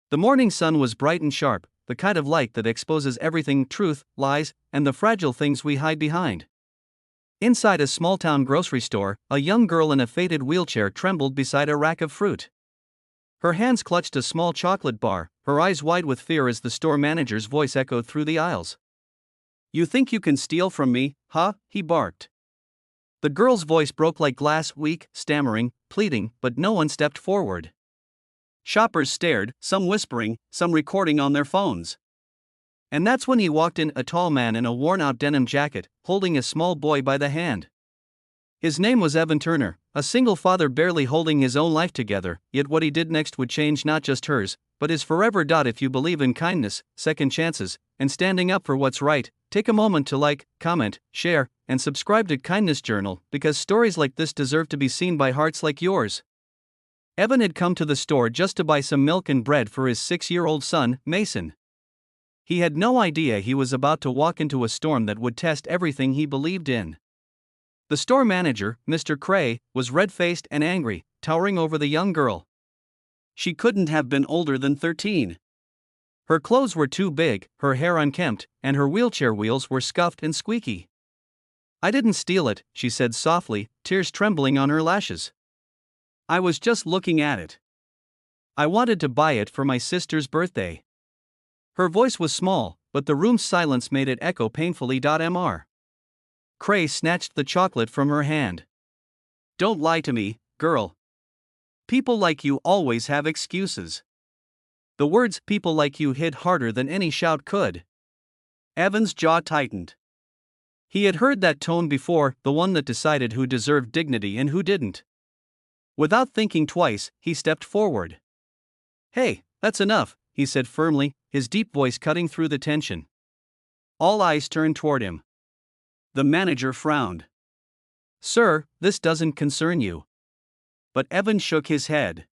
The morning sun was bright and sharp, the kind of light that exposes everything: truth, lies, and the fragile things we hide behind. Inside a small-town grocery store, a young girl in a faded wheelchair trembled beside a rack of fruit. Her hands clutched a small chocolate bar, her eyes wide with fear as the store manager's voice echoed through the aisles. "You think you can steal from me, huh?" he barked. The girl's voice broke like glass, weak, stammering, pleading, but no one stepped forward. Shoppers stared, some whispering, some recording on their phones. And that's when he walked in, a tall man in a worn-out denim jacket, holding a small boy by the hand. His name was Evan Turner, a single father barely holding his own life together, yet what he did next would change not just hers, but his forever. If you believe in kindness, second chances, and standing up for what's right, take a moment to like, comment, share, and subscribe to Kindness Journal, because stories like this deserve to be seen by hearts like yours. Evan had come to the store just to buy some milk and bread for his 6-year-old son, Mason. He had no idea he was about to walk into a storm that would test everything he believed in. The store manager, Mr. Cray, was red-faced and angry, towering over the young girl. She couldn't have been older than 13. Her clothes were too big, her hair unkempt, and her wheelchair wheels were scuffed and squeaky. "I didn't steal it," she said softly, tears trembling on her lashes. "I was just looking at it. I wanted to buy it for my sister's birthday." Her voice was small, but the room's silence made it echo painfully. Mr. Cray snatched the chocolate from her hand. "Don't lie to me, girl. People like you always have excuses." The words "people like you" hit harder than any shout could. Evan's jaw tightened. He had heard that tone before, the one that decided who deserved dignity and who didn't. Without thinking twice, he stepped forward. "Hey, that's enough," he said firmly, his deep voice cutting through the tension. All eyes turned toward him. The manager frowned. "Sir, this doesn't concern you." But Evan shook his head.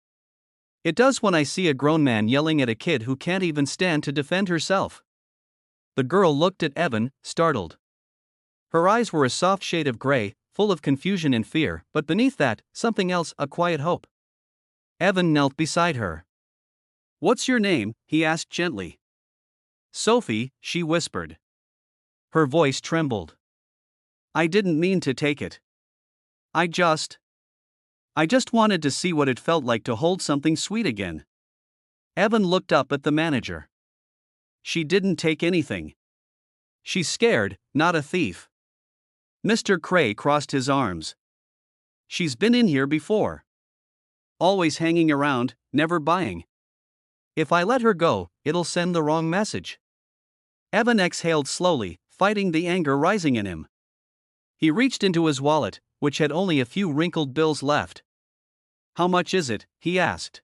"It does when I see a grown man yelling at a kid who can't even stand to defend herself." The girl looked at Evan, startled. Her eyes were a soft shade of gray, full of confusion and fear, but beneath that, something else, a quiet hope. Evan knelt beside her. "What's your name?" he asked gently. "Sophie," she whispered. Her voice trembled. "I didn't mean to take it. I just wanted to see what it felt like to hold something sweet again." Evan looked up at the manager. "She didn't take anything. She's scared, not a thief." Mr. Cray crossed his arms. "She's been in here before. Always hanging around, never buying. If I let her go, it'll send the wrong message." Evan exhaled slowly, fighting the anger rising in him. He reached into his wallet, which had only a few wrinkled bills left. "How much is it?" he asked.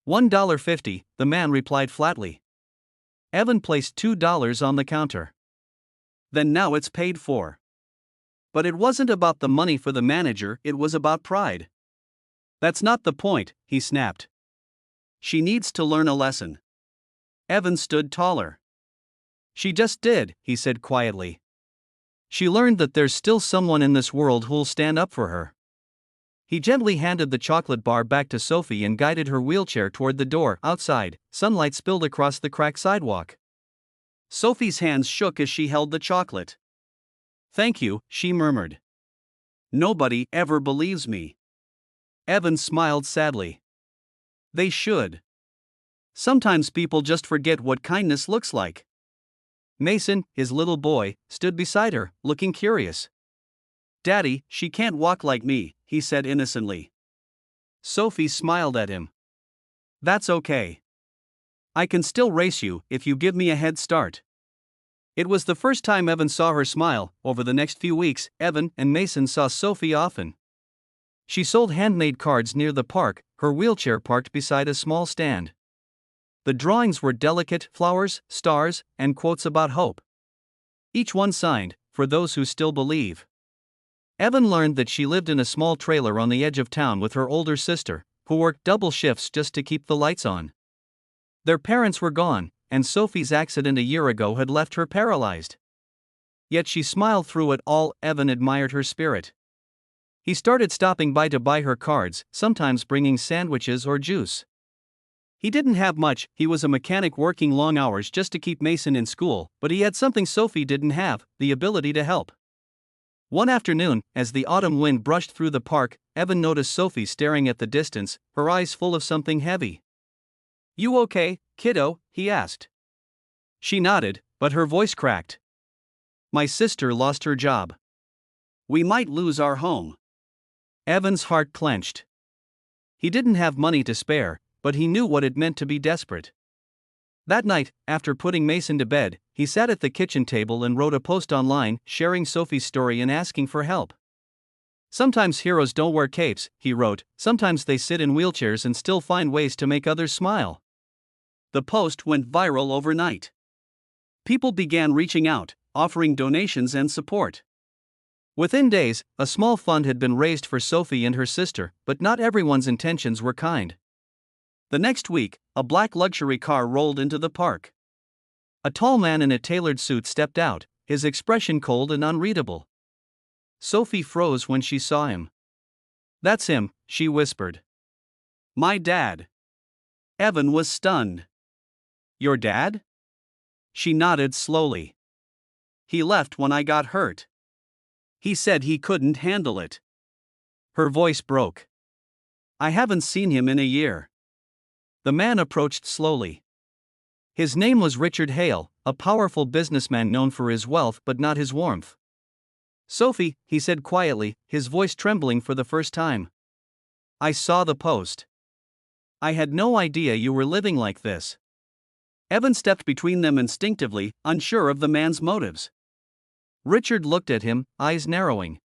$1.50, the man replied flatly. Evan placed $2 on the counter. "Then now it's paid for." But it wasn't about the money for the manager, it was about pride. "That's not the point," he snapped. "She needs to learn a lesson." Evan stood taller. "She just did," he said quietly. "She learned that there's still someone in this world who'll stand up for her." He gently handed the chocolate bar back to Sophie and guided her wheelchair toward the door. Outside, sunlight spilled across the cracked sidewalk. Sophie's hands shook as she held the chocolate. "Thank you," she murmured. "Nobody ever believes me." Evan smiled sadly. "They should. Sometimes people just forget what kindness looks like." Mason, his little boy, stood beside her, looking curious. "Daddy, she can't walk like me," he said innocently. Sophie smiled at him. "That's okay. I can still race you if you give me a head start." It was the first time Evan saw her smile. Over the next few weeks, Evan and Mason saw Sophie often. She sold handmade cards near the park, her wheelchair parked beside a small stand. The drawings were delicate: flowers, stars, and quotes about hope. Each one signed, "For those who still believe." Evan learned that she lived in a small trailer on the edge of town with her older sister, who worked double shifts just to keep the lights on. Their parents were gone, and Sophie's accident a year ago had left her paralyzed. Yet she smiled through it all. Evan admired her spirit. He started stopping by to buy her cards, sometimes bringing sandwiches or juice. He didn't have much, he was a mechanic working long hours just to keep Mason in school, but he had something Sophie didn't have, the ability to help. One afternoon, as the autumn wind brushed through the park, Evan noticed Sophie staring at the distance, her eyes full of something heavy. "You okay, kiddo?" he asked. She nodded, but her voice cracked. "My sister lost her job. We might lose our home." Evan's heart clenched. He didn't have money to spare, but he knew what it meant to be desperate. That night, after putting Mason to bed, he sat at the kitchen table and wrote a post online, sharing Sophie's story and asking for help. "Sometimes heroes don't wear capes," he wrote, "sometimes they sit in wheelchairs and still find ways to make others smile." The post went viral overnight. People began reaching out, offering donations and support. Within days, a small fund had been raised for Sophie and her sister, but not everyone's intentions were kind. The next week, a black luxury car rolled into the park. A tall man in a tailored suit stepped out, his expression cold and unreadable. Sophie froze when she saw him. "That's him," she whispered. "My dad." Evan was stunned. "Your dad?" She nodded slowly. "He left when I got hurt. He said he couldn't handle it." Her voice broke. "I haven't seen him in a year." The man approached slowly. His name was Richard Hale, a powerful businessman known for his wealth but not his warmth. "Sophie," he said quietly, his voice trembling for the first time. "I saw the post. I had no idea you were living like this." Evan stepped between them instinctively, unsure of the man's motives. Richard looked at him, eyes narrowing.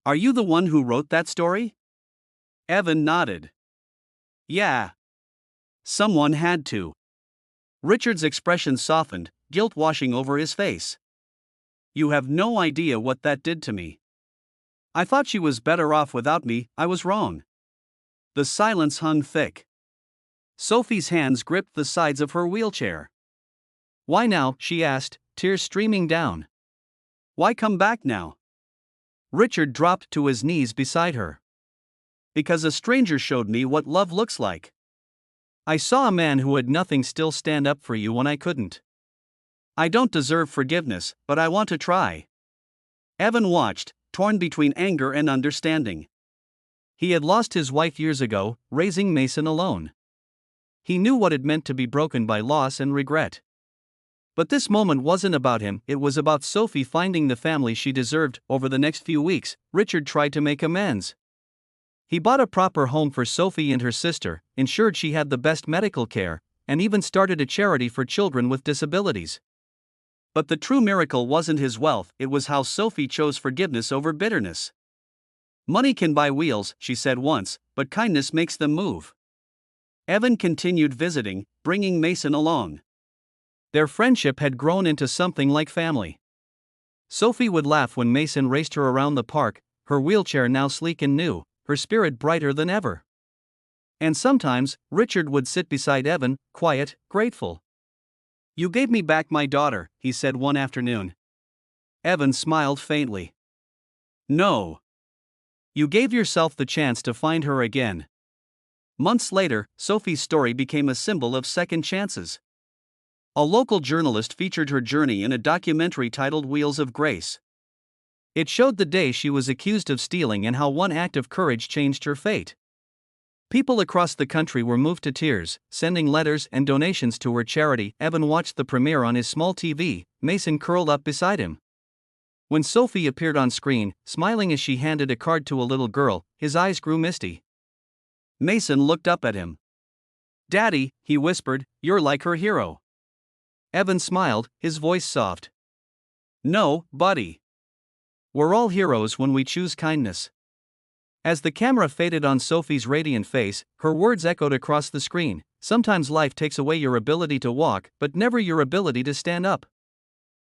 "Are you the one who wrote that story?" Evan nodded. "Yeah. Someone had to." Richard's expression softened, guilt washing over his face. "You have no idea what that did to me. I thought she was better off without me, I was wrong." The silence hung thick. Sophie's hands gripped the sides of her wheelchair. "Why now?" she asked, tears streaming down. "Why come back now?" Richard dropped to his knees beside her. "Because a stranger showed me what love looks like. I saw a man who had nothing still stand up for you when I couldn't. I don't deserve forgiveness, but I want to try." Evan watched, torn between anger and understanding. He had lost his wife years ago, raising Mason alone. He knew what it meant to be broken by loss and regret. But this moment wasn't about him, it was about Sophie finding the family she deserved. Over the next few weeks, Richard tried to make amends. He bought a proper home for Sophie and her sister, ensured she had the best medical care, and even started a charity for children with disabilities. But the true miracle wasn't his wealth, it was how Sophie chose forgiveness over bitterness. "Money can buy wheels," she said once, "but kindness makes them move." Evan continued visiting, bringing Mason along. Their friendship had grown into something like family. Sophie would laugh when Mason raced her around the park, her wheelchair now sleek and new, her spirit brighter than ever. And sometimes, Richard would sit beside Evan, quiet, grateful. "You gave me back my daughter," he said one afternoon. Evan smiled faintly. "No. You gave yourself the chance to find her again." Months later, Sophie's story became a symbol of second chances. A local journalist featured her journey in a documentary titled Wheels of Grace. It showed the day she was accused of stealing and how one act of courage changed her fate. People across the country were moved to tears, sending letters and donations to her charity. Evan watched the premiere on his small TV, Mason curled up beside him. When Sophie appeared on screen, smiling as she handed a card to a little girl, his eyes grew misty. Mason looked up at him. "Daddy," he whispered, "you're like her hero." Evan smiled, his voice soft. "No, buddy. We're all heroes when we choose kindness." As the camera faded on Sophie's radiant face, her words echoed across the screen. "Sometimes life takes away your ability to walk, but never your ability to stand up."